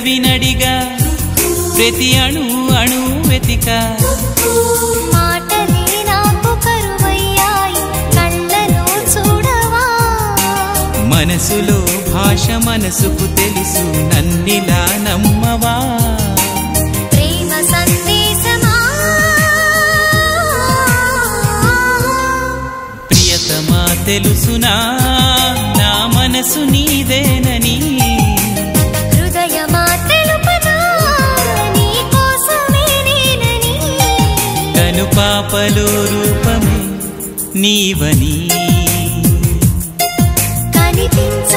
పెదవినడిగా ప్రతి అణు అణు వెతిక మాటలే నాకు కరువయ్యాయి కళ్ళలో చూడవా మనసులో భాష మనసుకు తెలుసు నన్నిలా నమ్మవా ప్రేమ సందేశమా ప్రియతమా తెలుసునా నా మనసు నీదేనని హృదయమా తెలుపనా నీ కోసమే నేనని కను పాపలో రూపమే నీవని కనిపించ